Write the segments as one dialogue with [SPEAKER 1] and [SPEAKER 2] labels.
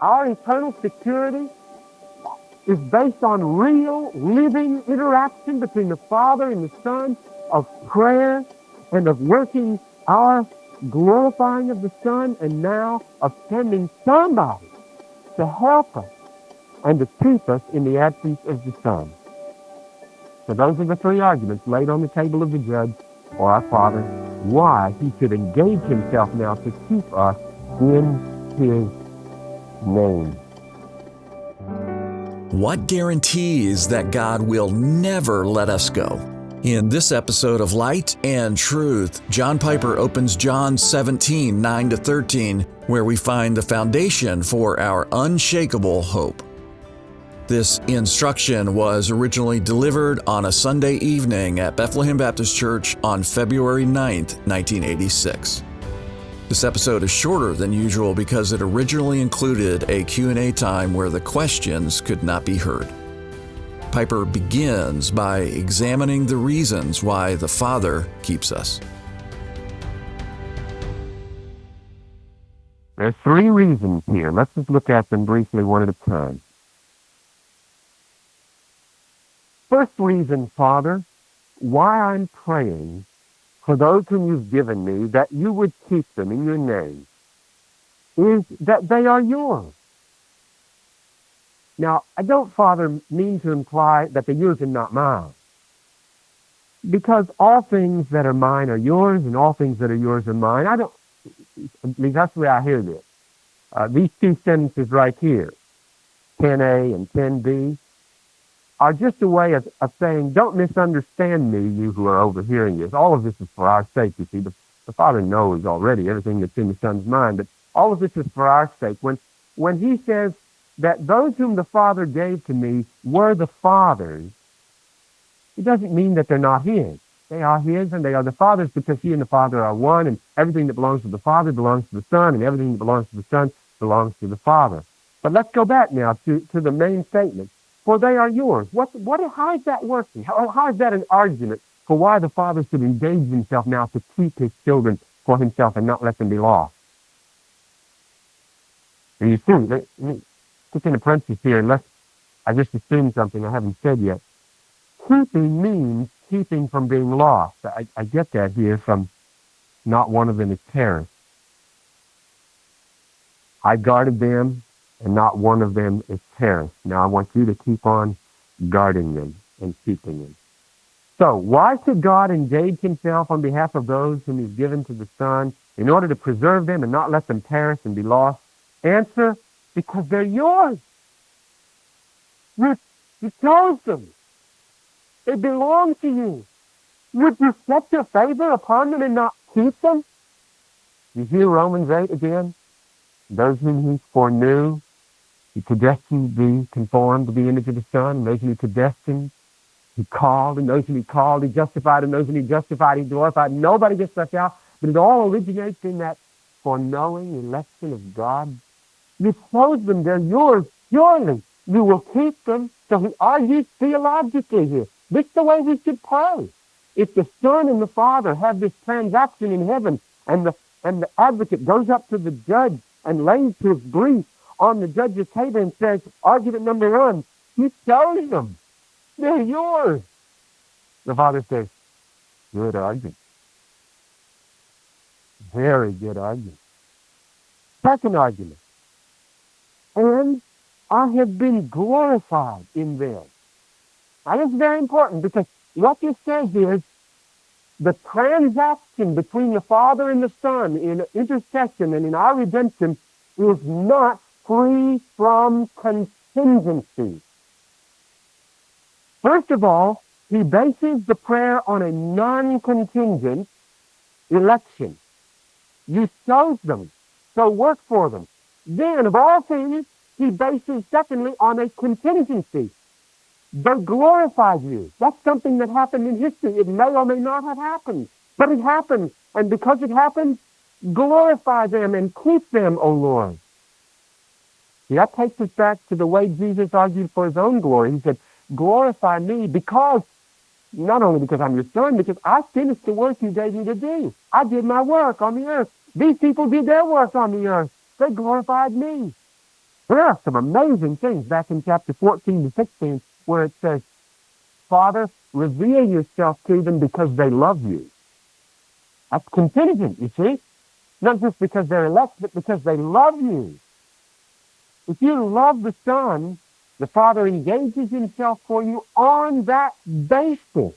[SPEAKER 1] Our eternal security is based on real, living interaction between the Father and the Son, of prayer and of working our glorifying of the Son, and now of sending somebody to help us and to keep us in the absence of the Son. So those are the three arguments laid on the table of the judge or our Father, why he should engage himself now to keep us in his name.
[SPEAKER 2] What guarantees that God will never let us go? In this episode of Light and Truth, John Piper opens John 17, 9-13, where we find the foundation for our unshakable hope. This instruction was originally delivered on a Sunday evening at Bethlehem Baptist Church on February 9th, 1986. This episode is shorter than usual because it originally included a Q&A time where the questions could not be heard. Piper begins by examining the reasons why the Father keeps us.
[SPEAKER 1] There's three reasons here. Let's just look at them briefly one at a time. First reason, Father, why I'm praying for those whom you've given me, that you would keep them in your name, is that they are yours. Now, I don't, Father, mean to imply that they're yours and not mine, because all things that are mine are yours, and all things that are yours are mine. I mean, that's the way I hear this. These two sentences right here, 10a and 10b, are just a way of saying, don't misunderstand me, you who are overhearing this. All of this is for our sake, you see. The Father knows already everything that's in the Son's mind, but all of this is for our sake. When he says that those whom the Father gave to me were the Father's, it doesn't mean that they're not his. They are his, and they are the Father's, because he and the Father are one, and everything that belongs to the Father belongs to the Son, and everything that belongs to the Son belongs to the Father. But let's go back now to the main statement. For they are yours. How is that working? How is that an argument for why the Father should engage himself now to keep his children for himself and not let them be lost? And you see, let me put in a parenthesis here, unless I just assumed something I haven't said yet. Keeping means keeping from being lost. I get that here from not one of them is perished. I guarded them, and not one of them is perished. Now I want you to keep on guarding them and keeping them. So why should God engage himself on behalf of those whom he's given to the Son in order to preserve them and not let them perish and be lost? Answer, because they're yours. You chose them. They belong to you. Would you set your favor upon them and not keep them? You hear Romans 8 again? Those whom he foreknew, he predestined to be conformed to the image of the Son, and those whom he predestined, he called, and those whom he called, he justified, and those whom he justified, he glorified. Nobody gets left out, but it all originates in that foreknowing election of God. You chose them, they're yours, surely. You will keep them. So he argues theologically here. This is the way we should pray. If the Son and the Father have this transaction in heaven, and the advocate goes up to the judge and lays his brief on the judge's table and says, argument number one, you chose them. They're yours. The Father says, good argument. Very good argument. Second argument. And I have been glorified in them. Now, this is very important, because what this says is the transaction between the Father and the Son in intercession and in our redemption is not free from contingency. First of all, he bases the prayer on a non-contingent election. You chose them, so work for them. Then, of all things, he bases, secondly, on a contingency. They glorified you. That's something that happened in history. It may or may not have happened, but it happened. And because it happened, glorify them and keep them, O Lord. See, that takes us back to the way Jesus argued for his own glory. He said, glorify me because, not only because I'm your Son, because I finished the work you gave me to do. I did my work on the earth. These people did their work on the earth. They glorified me. There are some amazing things back in chapter 14 to 16 where it says, Father, reveal yourself to them because they love you. That's contingent, you see. Not just because they're elect, but because they love you. If you love the Son, the Father engages himself for you on that basis.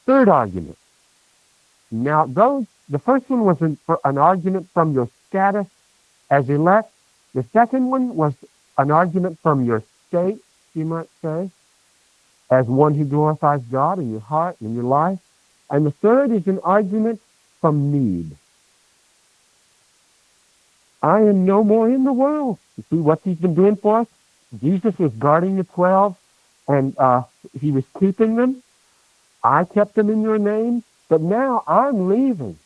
[SPEAKER 1] Third argument. Now, the first one was an argument from your status as elect. The second one was an argument from your state, you might say, as one who glorifies God in your heart and in your life. And the third is an argument from need. I am no more in the world. You see what he's been doing for us? Jesus was guarding the 12, and he was keeping them. I kept them in your name, but now I'm leaving.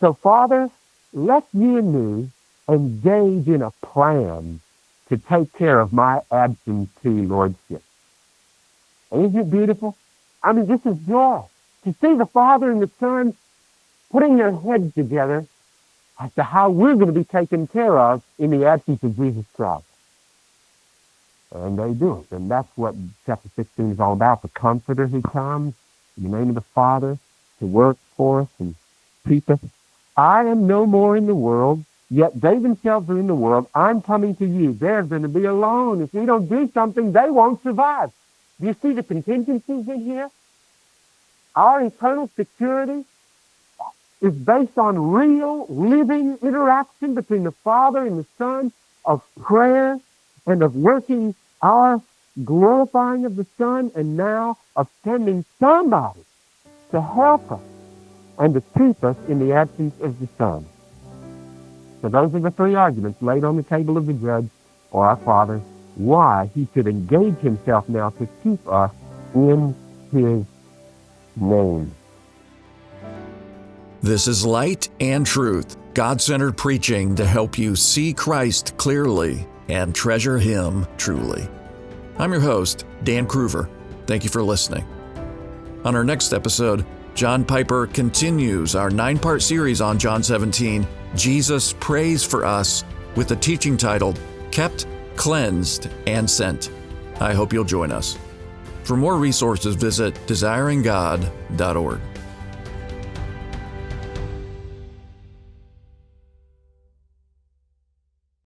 [SPEAKER 1] So, Father, let you and me engage in a plan to take care of my absentee lordship. Isn't it beautiful? I mean, this is joy. To see the Father and the Son putting their heads together as to how we're going to be taken care of in the absence of Jesus Christ. And they do it. And that's what chapter 16 is all about. The Comforter who comes in the name of the Father to work for us and keep us. I am no more in the world, yet they themselves are in the world. I'm coming to you. They're going to be alone. If we don't do something, they won't survive. Do you see the contingencies in here? Our eternal security is based on real, living interaction between the Father and the Son, of prayer and of working our glorifying of the Son, and now of sending somebody to help us and to keep us in the absence of the Son. So those are the three arguments laid on the table of the judge or our Father, why he should engage himself now to keep us in his name.
[SPEAKER 2] This is Light and Truth, God-centered preaching to help you see Christ clearly and treasure him truly. I'm your host, Dan Kruver. Thank you for listening. On our next episode, John Piper continues our 9-part series on John 17, Jesus Prays for Us, with a teaching titled, Kept, Cleansed, and Sent. I hope you'll join us. For more resources, visit desiringgod.org.